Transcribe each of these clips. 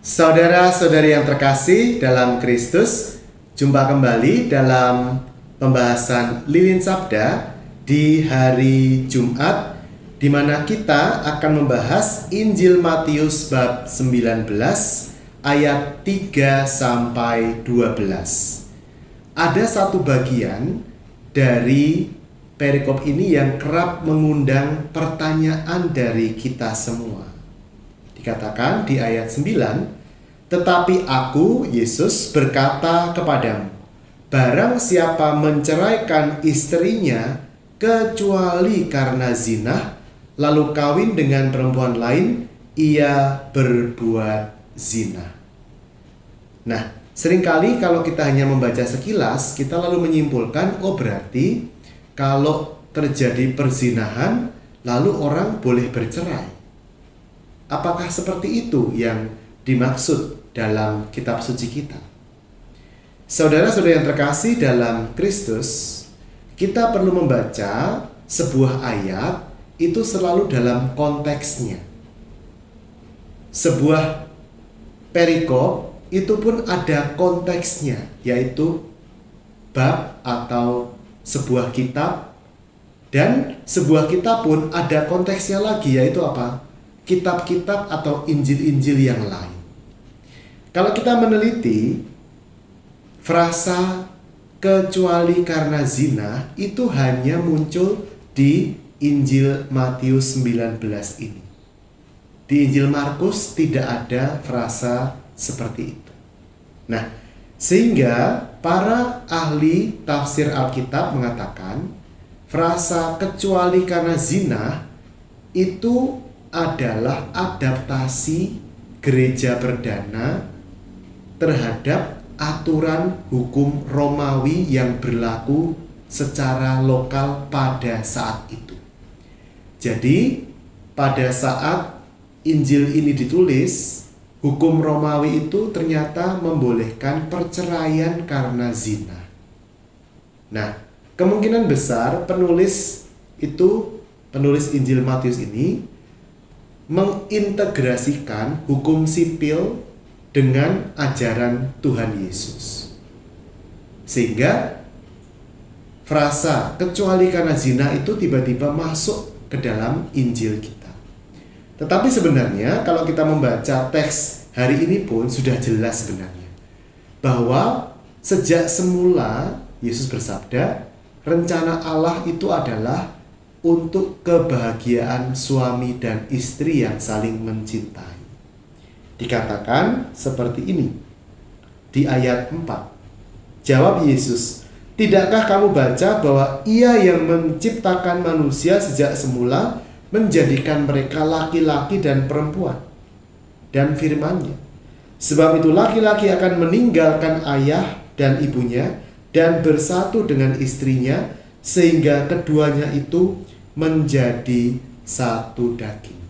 Saudara-saudari yang terkasih dalam Kristus, jumpa kembali dalam pembahasan Lilin Sabda di hari Jumat, di mana kita akan membahas Injil Matius bab 19 ayat 3 sampai 12. Ada satu bagian dari perikop ini yang kerap mengundang pertanyaan dari kita semua. Dikatakan di ayat 9, tetapi aku, Yesus, berkata kepadamu, barang siapa menceraikan istrinya kecuali karena zina, lalu kawin dengan perempuan lain, ia berbuat zina. Nah, seringkali kalau kita hanya membaca sekilas, kita lalu menyimpulkan, oh berarti kalau terjadi perzinahan, lalu orang boleh bercerai. Apakah seperti itu yang dimaksud dalam kitab suci kita? Saudara-saudara yang terkasih dalam Kristus, kita perlu membaca sebuah ayat itu selalu dalam konteksnya. Sebuah perikop itu pun ada konteksnya, yaitu bab atau sebuah kitab, dan sebuah kitab pun ada konteksnya lagi, yaitu apa? Kitab-kitab atau Injil-Injil yang lain. Kalau kita meneliti frasa kecuali karena zina itu hanya muncul di Injil Matius 19 ini. Di Injil Markus tidak ada frasa seperti itu. Nah, sehingga para ahli tafsir Alkitab mengatakan frasa kecuali karena zina itu adalah adaptasi gereja perdana terhadap aturan hukum Romawi yang berlaku secara lokal pada saat itu. Jadi, pada saat Injil ini ditulis, hukum Romawi itu ternyata membolehkan perceraian karena zina. Nah, kemungkinan besar penulis Injil Matius ini mengintegrasikan hukum sipil dengan ajaran Tuhan Yesus. Sehingga frasa kecuali karena zina itu tiba-tiba masuk ke dalam Injil kita. Tetapi sebenarnya kalau kita membaca teks hari ini pun sudah jelas sebenarnya bahwa sejak semula Yesus bersabda, rencana Allah itu adalah untuk kebahagiaan suami dan istri yang saling mencintai. Dikatakan seperti ini di ayat 4. Jawab Yesus, tidakkah kamu baca bahwa Ia yang menciptakan manusia sejak semula menjadikan mereka laki-laki dan perempuan? Dan firman-Nya, sebab itu laki-laki akan meninggalkan ayah dan ibunya dan bersatu dengan istrinya, sehingga keduanya itu menjadi satu daging.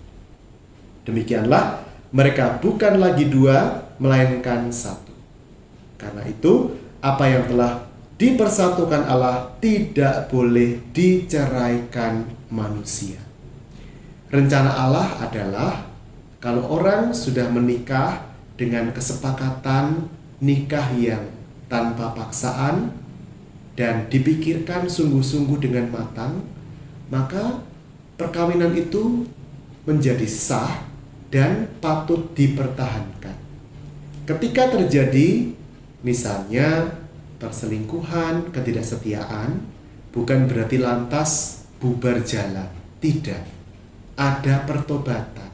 Demikianlah mereka bukan lagi dua, melainkan satu. Karena itu, apa yang telah dipersatukan Allah tidak boleh diceraikan manusia. Rencana Allah adalah kalau orang sudah menikah dengan kesepakatan nikah yang tanpa paksaan dan dipikirkan sungguh-sungguh dengan matang, maka perkawinan itu menjadi sah dan patut dipertahankan. Ketika terjadi misalnya perselingkuhan, ketidaksetiaan, bukan berarti lantas bubar jalan. Tidak. Ada pertobatan.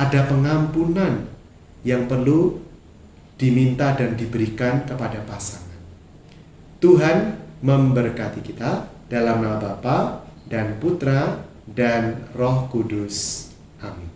Ada pengampunan yang perlu diminta dan diberikan kepada pasangan. Tuhan memberkati kita dalam nama Bapa dan Putra dan Roh Kudus. Amin.